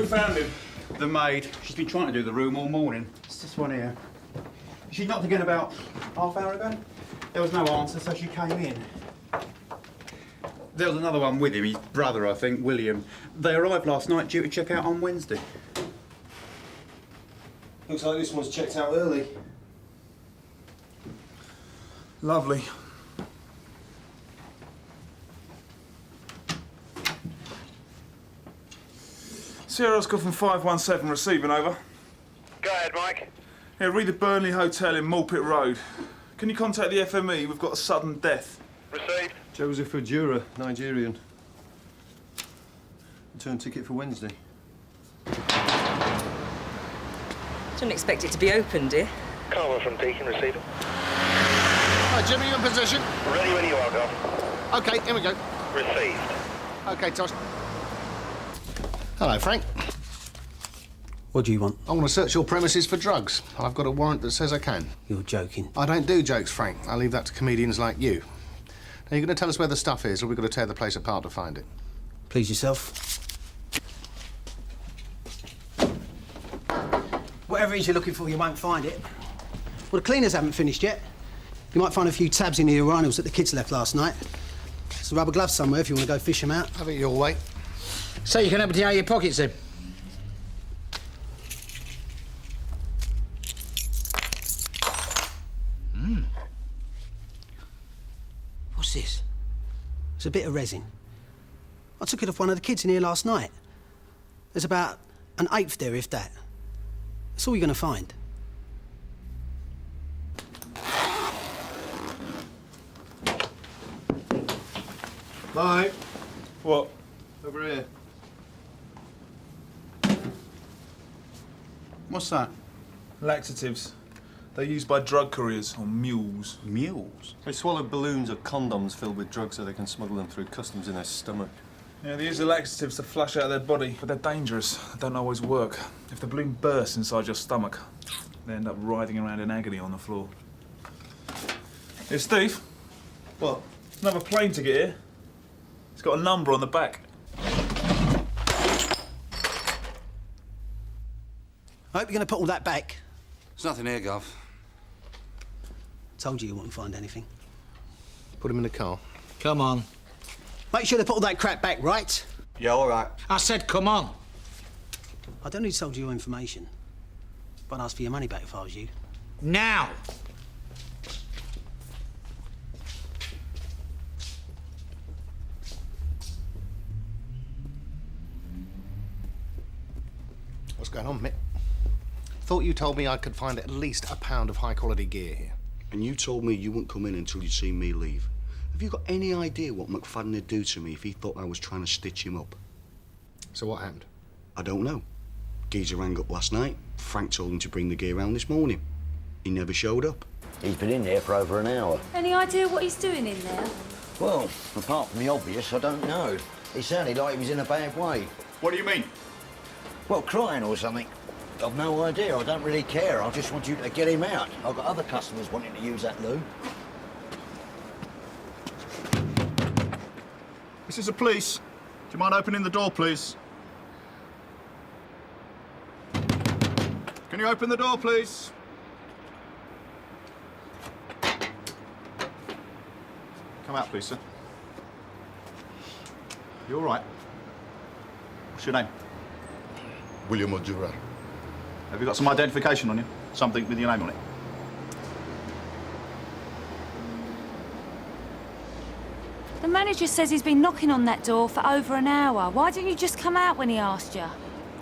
found him? The maid. She's been trying to do the room all morning. It's this one here. She knocked again about half hour ago. There was no answer, so she came in. There was another one with him, his brother, I think, William. They arrived last night, due to check out on Wednesday. Looks like this one's checked out early. Lovely. Sierra Oscar from 517 receiving, over. Go ahead, Mike. Yeah, read the Burnley Hotel in Mulpit Road. Can you contact the FME? We've got a sudden death. Received. Joseph Ojura, Nigerian. Return ticket for Wednesday. Didn't expect it to be open, dear. Carver from Deakin receiving. Hi, Jimmy, you in position? Ready when you are, Garfield. OK, here we go. Received. OK, Tosh. Hello, Frank. What do you want? I want to search your premises for drugs. I've got a warrant that says I can. You're joking. I don't do jokes, Frank. I leave that to comedians like you. Now, you're going to tell us where the stuff is, or we've got to tear the place apart to find it? Please yourself. Whatever it is you're looking for, you won't find it. Well, the cleaners haven't finished yet. You might find a few tabs in the urinals that the kids left last night. There's a rubber glove somewhere if you want to go fish them out. Have it your way. So you can empty out your pockets, then? What's this? It's a bit of resin. I took it off one of the kids in here last night. There's about an eighth there, if that. That's all you're going to find. Bye. What? Over here. What's that? Laxatives. They're used by drug couriers or mules. Mules? They swallow balloons of condoms filled with drugs so they can smuggle them through customs in their stomach. Yeah, they use the laxatives to flush out their body, but they're dangerous. They don't always work. If the balloon bursts inside your stomach, they end up writhing around in agony on the floor. Here, Steve. What? Another plane ticket here. It's got a number on the back. I hope you're going to put all that back. There's nothing here, Gov. Told you wouldn't find anything. Put him in the car. Come on. Make sure they put all that crap back, right? Yeah, all right. I said come on. I don't need to told you your information. But I'd ask for your money back if I was you. Now. What's going on, Mick? Thought you told me I could find at least a pound of high-quality gear here. And you told me you wouldn't come in until you'd seen me leave. Have you got any idea what McFadden would do to me if he thought I was trying to stitch him up? So what happened? I don't know. Geezer rang up last night. Frank told him to bring the gear round this morning. He never showed up. He's been in here for over an hour. Any idea what he's doing in there? Well, apart from the obvious, I don't know. He sounded like he was in a bad way. What do you mean? Well, crying or something. I've no idea. I don't really care. I just want you to get him out. I've got other customers wanting to use that loo. This is the police. Do you mind opening the door, please? Can you open the door, please? Come out, please, sir. You all right? What's your name? William Ojura. Have you got some identification on you? Something with your name on it? The manager says he's been knocking on that door for over an hour. Why didn't you just come out when he asked you?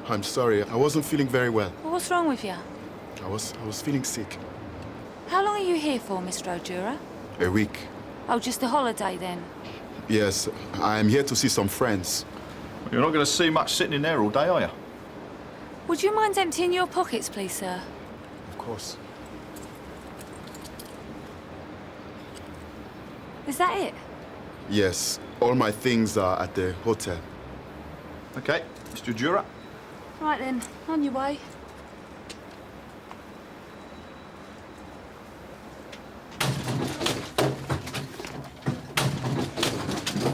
I'm sorry, I wasn't feeling very well. Well, what's wrong with you? I was feeling sick. How long are you here for, Mr. Ojura? A week. Oh, just a holiday then? Yes, I'm here to see some friends. Well, you're not going to see much sitting in there all day, are you? Would you mind emptying your pockets, please, sir? Of course. Is that it? Yes, all my things are at the hotel. OK, Mr. Ojura. Right then, on your way.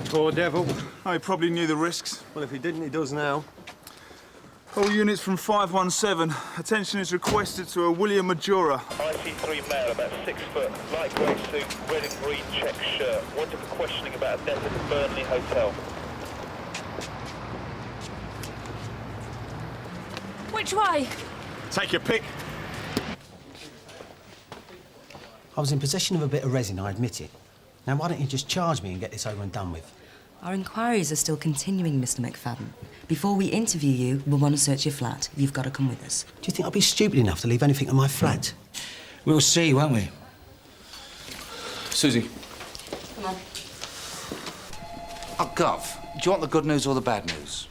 Poor devil. Oh, he probably knew the risks. Well, if he didn't, he does now. All units from 517. Attention is requested to a William Majora. IC3 male, about 6 foot, light grey suit, red and green check shirt. Wanted for questioning about a death at the Burnley Hotel. Which way? Take your pick. I was in possession of a bit of resin, I admit it. Now, why don't you just charge me and get this over and done with? Our inquiries are still continuing, Mr. McFadden. Before we interview you, we'll want to search your flat. You've got to come with us. Do you think I'd be stupid enough to leave anything in my flat? We'll see, won't we? Suzi. Come on. Oh, Gov, do you want the good news or the bad news?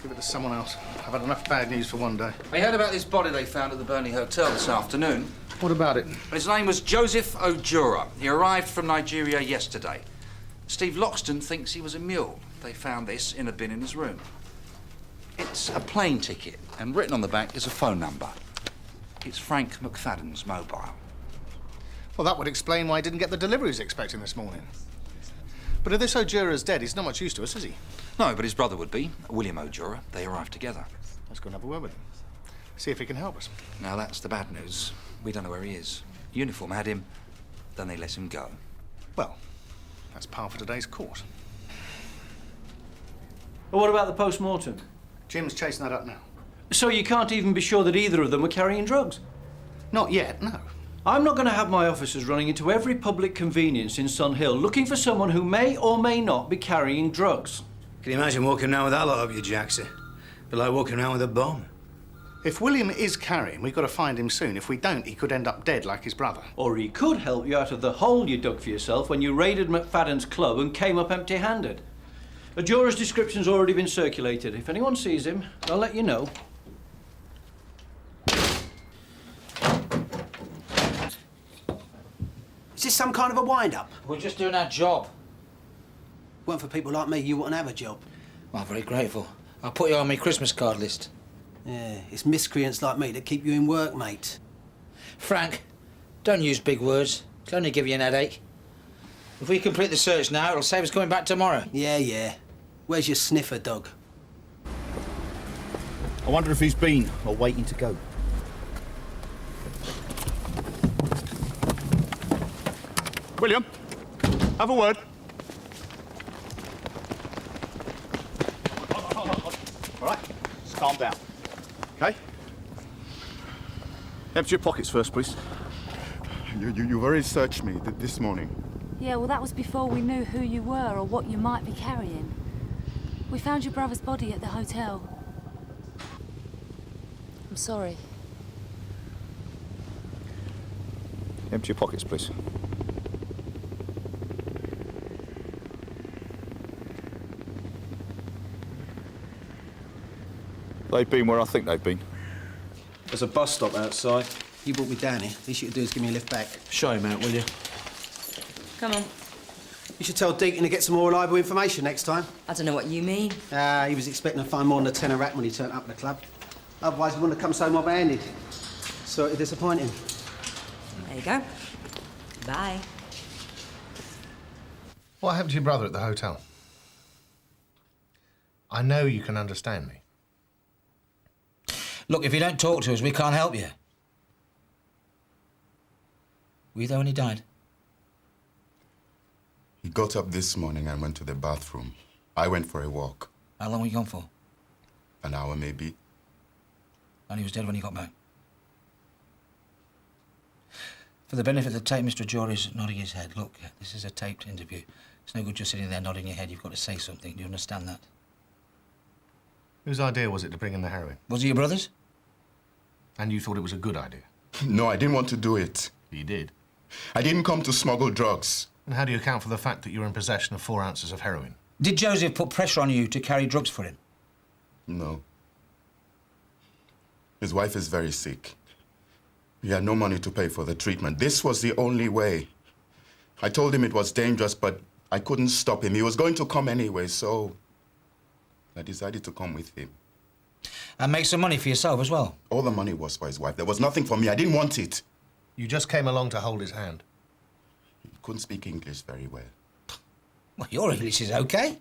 Give it to someone else. I've had enough bad news for one day. I heard about this body they found at the Burnley Hotel this afternoon. What about it? His name was Joseph Ojura. He arrived from Nigeria yesterday. Steve Loxton thinks he was a mule. They found this in a bin in his room. It's a plane ticket, and written on the back is a phone number. It's Frank McFadden's mobile. Well, that would explain why he didn't get the delivery he was expecting this morning. But if this Ojura's dead, he's not much use to us, is he? No, but his brother would be, William Ojura. They arrived together. Let's go and have a word with him. See if he can help us. Now, that's the bad news. We don't know where he is. Uniform had him, then they let him go. Well, that's par for today's court. Well, what about the post-mortem? Jim's chasing that up now. So you can't even be sure that either of them were carrying drugs? Not yet, no. I'm not going to have my officers running into every public convenience in Sun Hill looking for someone who may or may not be carrying drugs. Can you imagine walking around with that lot of you, Jackson? Be like walking around with a bomb. If William is carrying, we've got to find him soon. If we don't, he could end up dead like his brother. Or he could help you out of the hole you dug for yourself when you raided McFadden's club and came up empty-handed. Ojura's description's already been circulated. If anyone sees him, I'll let you know. Is this some kind of a wind-up? We're just doing our job. Weren't for people like me, you wouldn't have a job. Well, I'm very grateful. I'll put you on my Christmas card list. Yeah, it's miscreants like me that keep you in work, mate. Frank, don't use big words. It'll only give you an headache. If we complete the search now, it'll save us coming back tomorrow. Yeah. Where's your sniffer dog? I wonder if he's been or waiting to go. William, have a word. All right, just calm down. Okay? Empty your pockets first, please. You've already searched me this morning. Yeah, well, that was before we knew who you were or what you might be carrying. We found your brother's body at the hotel. I'm sorry. Empty your pockets, please. They've been where I think they've been. There's a bus stop outside. You brought me down here. Least you could do is give me a lift back. Show him out, will you? Come on. You should tell Deakin to get some more reliable information next time. I don't know what you mean. He was expecting to find more than a tenner rack when he turned up at the club. Otherwise, he wouldn't have come so mob-handed. Sorry to disappoint him. There you go. Bye. What happened to your brother at the hotel? I know you can understand me. Look, if you don't talk to us, we can't help you. Were you there when he died? He got up this morning and went to the bathroom. I went for a walk. How long were you gone for? An hour, maybe. And he was dead when he got back. For the benefit of the tape, Mr. Ojura's nodding his head. Look, this is a taped interview. It's no good just sitting there nodding your head. You've got to say something. Do you understand that? Whose idea was it to bring in the heroin? Was it your brother's? And you thought it was a good idea? No, I didn't want to do it. You did? I didn't come to smuggle drugs. And how do you account for the fact that you're in possession of 4 ounces of heroin? Did Joseph put pressure on you to carry drugs for him? No. His wife is very sick. He had no money to pay for the treatment. This was the only way. I told him it was dangerous, but I couldn't stop him. He was going to come anyway, so I decided to come with him. And make some money for yourself as well? All the money was for his wife. There was nothing for me. I didn't want it. You just came along to hold his hand? He couldn't speak English very well. Well, your English is okay.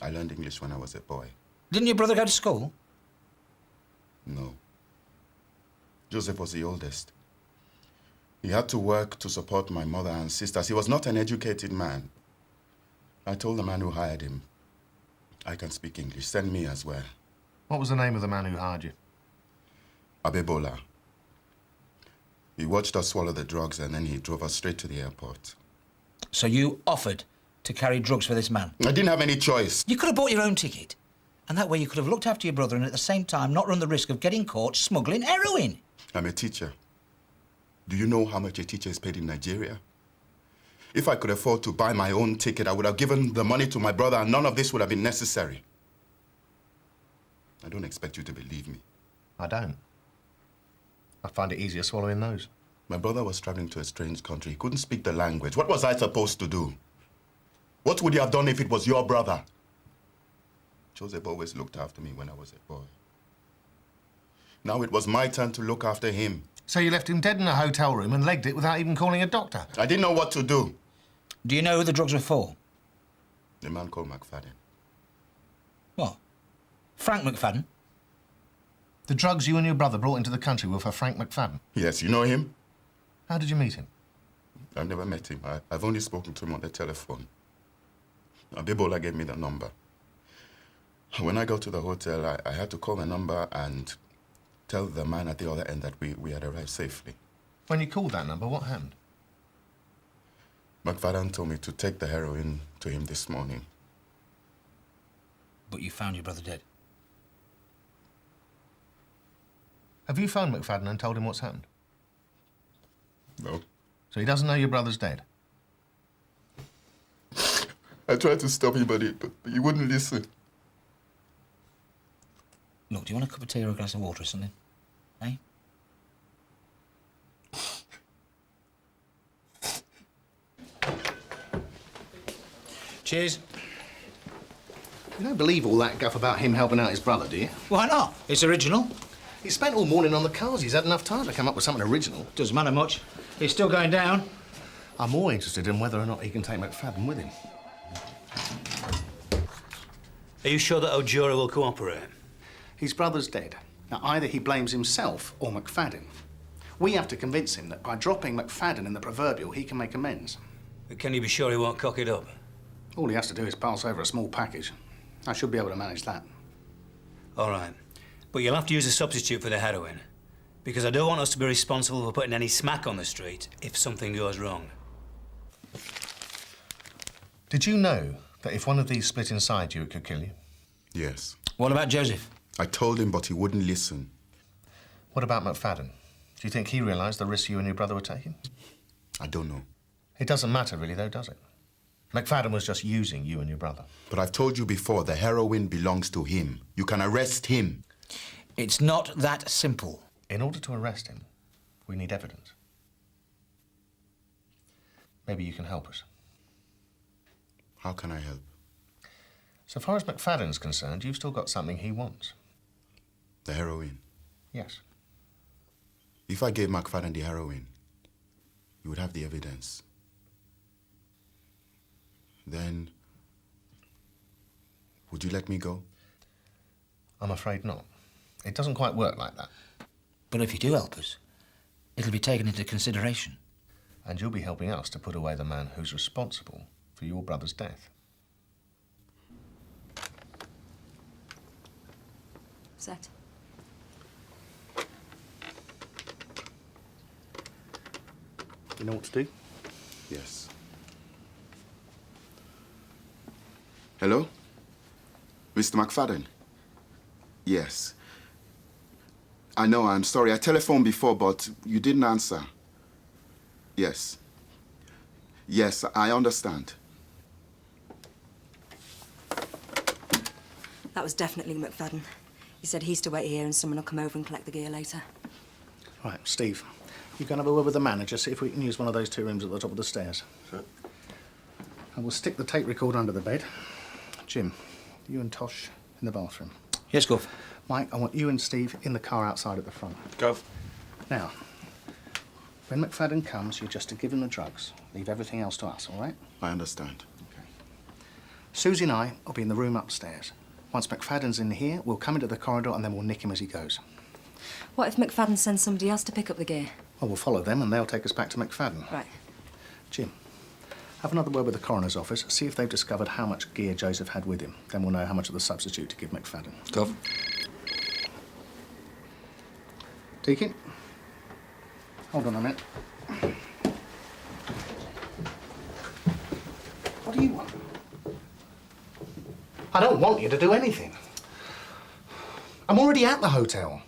I learned English when I was a boy. Didn't your brother go to school? No. Joseph was the oldest. He had to work to support my mother and sisters. He was not an educated man. I told the man who hired him, I can speak English. Send me as well. What was the name of the man who hired you? Abebola. He watched us swallow the drugs and then he drove us straight to the airport. So you offered to carry drugs for this man? I didn't have any choice. You could have bought your own ticket. And that way you could have looked after your brother and at the same time not run the risk of getting caught smuggling heroin. I'm a teacher. Do you know how much a teacher is paid in Nigeria? If I could afford to buy my own ticket, I would have given the money to my brother and none of this would have been necessary. I don't expect you to believe me. I don't. I find it easier swallowing those. My brother was traveling to a strange country. He couldn't speak the language. What was I supposed to do? What would you have done if it was your brother? Joseph always looked after me when I was a boy. Now it was my turn to look after him. So you left him dead in a hotel room and legged it without even calling a doctor? I didn't know what to do. Do you know who the drugs were for? A man called McFadden. What? Frank McFadden? The drugs you and your brother brought into the country were for Frank McFadden? Yes, you know him? How did you meet him? I've never met him. I've only spoken to him on the telephone. Abebola gave me the number. When I got to the hotel, I had to call the number and tell the man at the other end that we had arrived safely. When you called that number, what happened? McFadden told me to take the heroin to him this morning. But you found your brother dead? Have you phoned McFadden and told him what's happened? No. So he doesn't know your brother's dead? I tried to stop him, but he wouldn't listen. Look, do you want a cup of tea or a glass of water or something? Eh? Cheers. You don't believe all that guff about him helping out his brother, do you? Why not? It's original. He spent all morning on the cars. He's had enough time to come up with something original. Doesn't matter much. He's still going down. I'm more interested in whether or not he can take McFadden with him. Are you sure that Ojura will cooperate? His brother's dead. Now, either he blames himself or McFadden. We have to convince him that by dropping McFadden in the proverbial, he can make amends. But can you be sure he won't cock it up? All he has to do is pass over a small package. I should be able to manage that. All right. But you'll have to use a substitute for the heroin. Because I don't want us to be responsible for putting any smack on the street if something goes wrong. Did you know that if one of these split inside you, it could kill you? Yes. What about Joseph? I told him, but he wouldn't listen. What about McFadden? Do you think he realised the risk you and your brother were taking? I don't know. It doesn't matter, really, though, does it? McFadden was just using you and your brother. But I've told you before, the heroin belongs to him. You can arrest him. It's not that simple. In order to arrest him, we need evidence. Maybe you can help us. How can I help? So far as McFadden's concerned, you've still got something he wants. The heroin? Yes. If I gave McFadden the heroin, you would have the evidence. Then, would you let me go? I'm afraid not. It doesn't quite work like that. But if you do help us, it'll be taken into consideration. And you'll be helping us to put away the man who's responsible for your brother's death. Set. You know what to do? Yes. Hello? Mr. McFadden? Yes. I know, I'm sorry. I telephoned before, but you didn't answer. Yes. Yes, I understand. That was definitely McFadden. He said he's to wait here and someone will come over and collect the gear later. Right, Steve, you can have a word with the manager, see if we can use one of those two rooms at the top of the stairs. Sure. And we'll stick the tape recorder under the bed. Jim, you and Tosh in the bathroom. Yes, Gov. Mike, I want you and Steve in the car outside at the front. Gov. Now, when McFadden comes, you're just to give him the drugs. Leave everything else to us, all right? I understand. Okay. Suzi and I will be in the room upstairs. Once McFadden's in here, we'll come into the corridor and then we'll nick him as he goes. What if McFadden sends somebody else to pick up the gear? Well, we'll follow them and they'll take us back to McFadden. Right. Jim, have another word with the coroner's office. See if they've discovered how much gear Joseph had with him. Then we'll know how much of the substitute to give McFadden. Gov. Deakin? Hold on a minute. What do you want? I don't want you to do anything. I'm already at the hotel.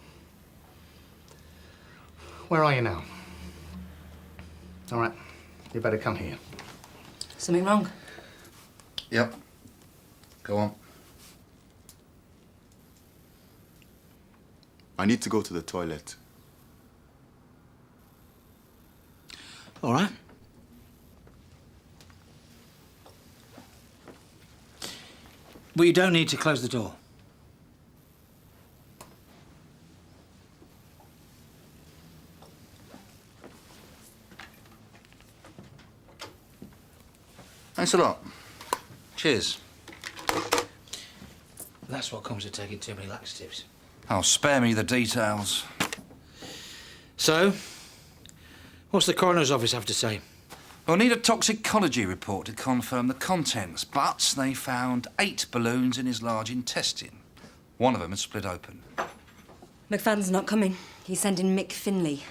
Where are you now? All right, you better come here. Something wrong? Yep. Go on. I need to go to the toilet. All right. But you don't need to close the door. Thanks a lot. Cheers. That's what comes of taking too many laxatives. Oh, spare me the details. So, what's the coroner's office have to say? We'll need a toxicology report to confirm the contents, but they found 8 balloons in his large intestine. One of them is split open. McFadden's not coming. He's sending Mick Finley.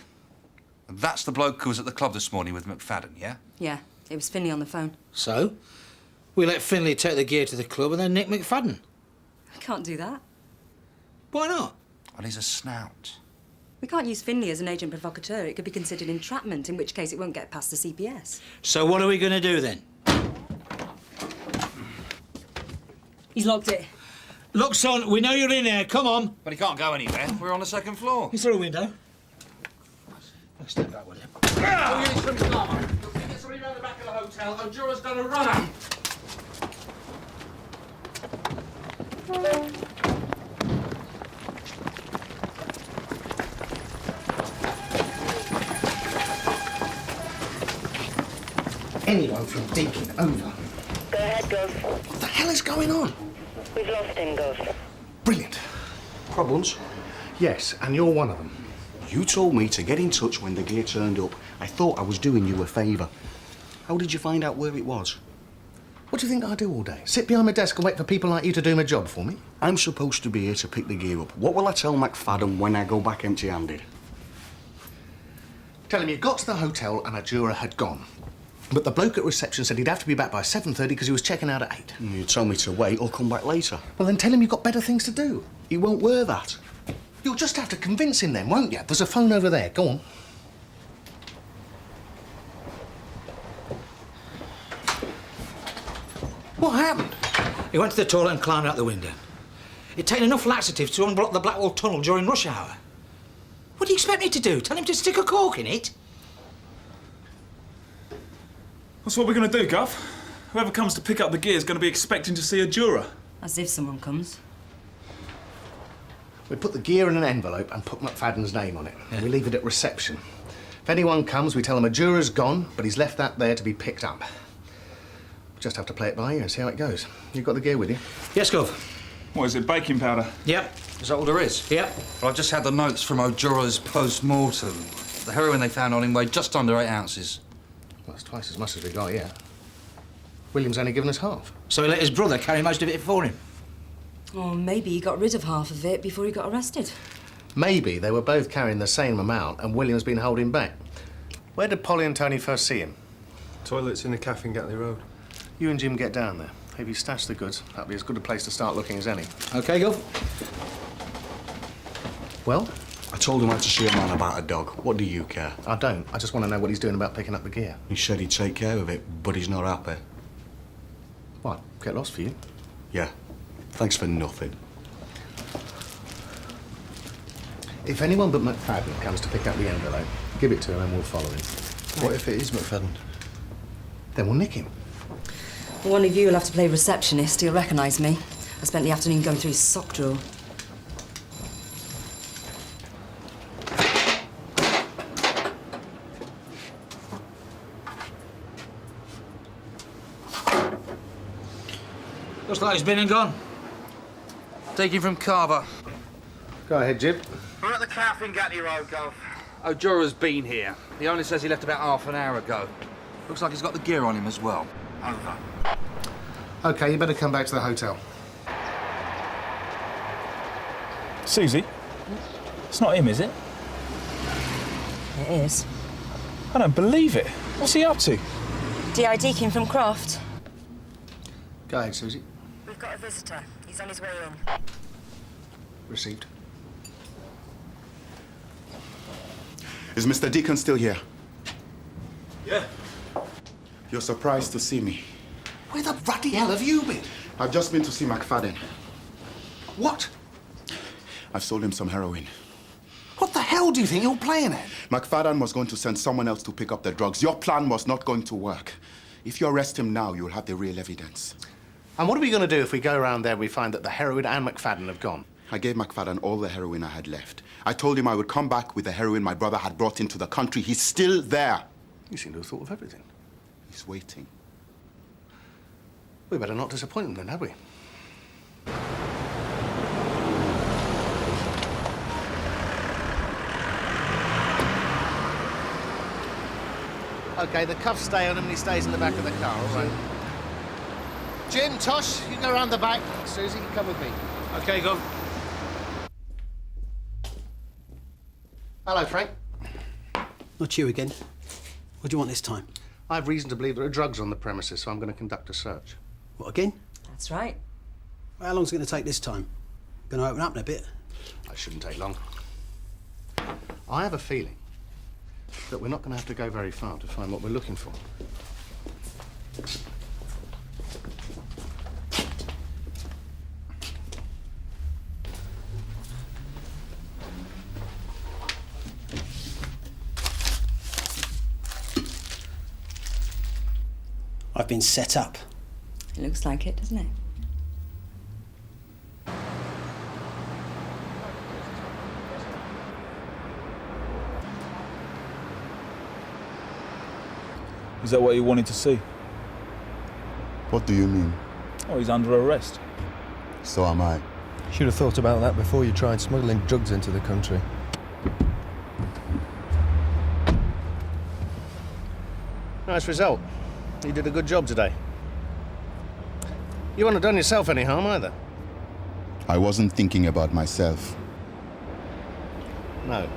That's the bloke who was at the club this morning with McFadden, yeah? Yeah, it was Finley on the phone. So, we let Finley take the gear to the club and then nick McFadden. I can't do that. Why not? Well, he's a snout. We can't use Finley as an agent provocateur. It could be considered entrapment, in which case it won't get past the CPS. So what are we going to do then? He's locked it. Look, son, we know you're in there. Come on. But he can't go anywhere. We're on the 2nd floor. Is there a window? Step back, will you? All units from Carver. Get somebody round the back of the hotel. Ojura's done a runner. Anyone from Deakin, over. Go ahead, Gov. What the hell is going on? We've lost him, Gov. Brilliant. Problems? Yes, and you're one of them. You told me to get in touch when the gear turned up. I thought I was doing you a favour. How did you find out where it was? What do you think I do all day? Sit behind my desk and wait for people like you to do my job for me? I'm supposed to be here to pick the gear up. What will I tell McFadden when I go back empty-handed? Tell him you got to the hotel and Ojura had gone. But the bloke at reception said he'd have to be back by 7:30 because he was checking out at 8. You told me to wait or come back later. Well, then tell him you've got better things to do. He won't wear that. You'll just have to convince him then, won't you? There's a phone over there. Go on. What happened? He went to the toilet and climbed out the window. He'd taken enough laxatives to unblock the Blackwall Tunnel during rush hour. What do you expect me to do? Tell him to stick a cork in it? That's what we're going to do, Gov. Whoever comes to pick up the gear is going to be expecting to see Ojura. As if someone comes. We put the gear in an envelope and put McFadden's name on it. Yeah. We leave it at reception. If anyone comes, we tell them Ojura's gone, but he's left that there to be picked up. We just have to play it by ear and see how it goes. You've got the gear with you? Yes, Gov. What is it, baking powder? Yep. Is that all there is? Yep. Well, I've just had the notes from Ojura's post-mortem. The heroin they found on him weighed just under 8 ounces. Well, that's twice as much as we got, yeah. William's only given us half. So he let his brother carry most of it for him? Or maybe he got rid of half of it before he got arrested. Maybe they were both carrying the same amount and William's been holding back. Where did Polly and Tony first see him? Toilets in the cafe in Gatley Road. You and Jim get down there. If you stash the goods, that'll be as good a place to start looking as any. OK, Gov. Well? I told him I had to see a man about a dog. What do you care? I don't. I just want to know what he's doing about picking up the gear. He said he'd take care of it, but he's not happy. What? Get lost for you? Yeah. Thanks for nothing. If anyone but McFadden comes to pick up the envelope, give it to him and we'll follow him. What if it is McFadden? Then we'll nick him. One of you will have to play receptionist. He'll recognise me. I spent the afternoon going through his sock drawer. Looks like he's been and gone. Taking from Carver. Go ahead, Jib. Right, about the calf in Gatney Road, Gov? O'Jura's been here. He only says he left about half an hour ago. Looks like he's got the gear on him as well. Over. OK, you better come back to the hotel. Suzi? It's not him, is it? It is. I don't believe it. What's he up to? D.I. Deakin from Croft. Go ahead, Suzi. We've got a visitor. He's on his way in. Received. Is Mr. Deacon still here? Yeah. You're surprised to see me. Where the bloody hell have you been? I've just been to see McFadden. What? I've sold him some heroin. What the hell do you think you're playing at? McFadden was going to send someone else to pick up the drugs. Your plan was not going to work. If you arrest him now, you'll have the real evidence. And what are we going to do if we go around there and we find that the heroin and McFadden have gone? I gave McFadden all the heroin I had left. I told him I would come back with the heroin my brother had brought into the country. He's still there. You seem to have thought of everything. He's waiting. We better not disappoint him then, had we? OK, the cuffs stay on him and he stays in the back of the car, all right? Jim, Tosh, you go round the back. Suzi, you come with me. OK, Gov. Hello, Frank. Not you again. What do you want this time? I have reason to believe there are drugs on the premises, so I'm going to conduct a search. What, again? That's right. How long's it going to take this time? Going to open up in a bit? That shouldn't take long. I have a feeling that we're not going to have to go very far to find what we're looking for. I've been set up. It looks like it, doesn't it? Is that what you wanted to see? What do you mean? Oh, he's under arrest. So am I. Should have thought about that before you tried smuggling drugs into the country. Nice result. You did a good job today. You wouldn't have done yourself any harm either. I wasn't thinking about myself. No.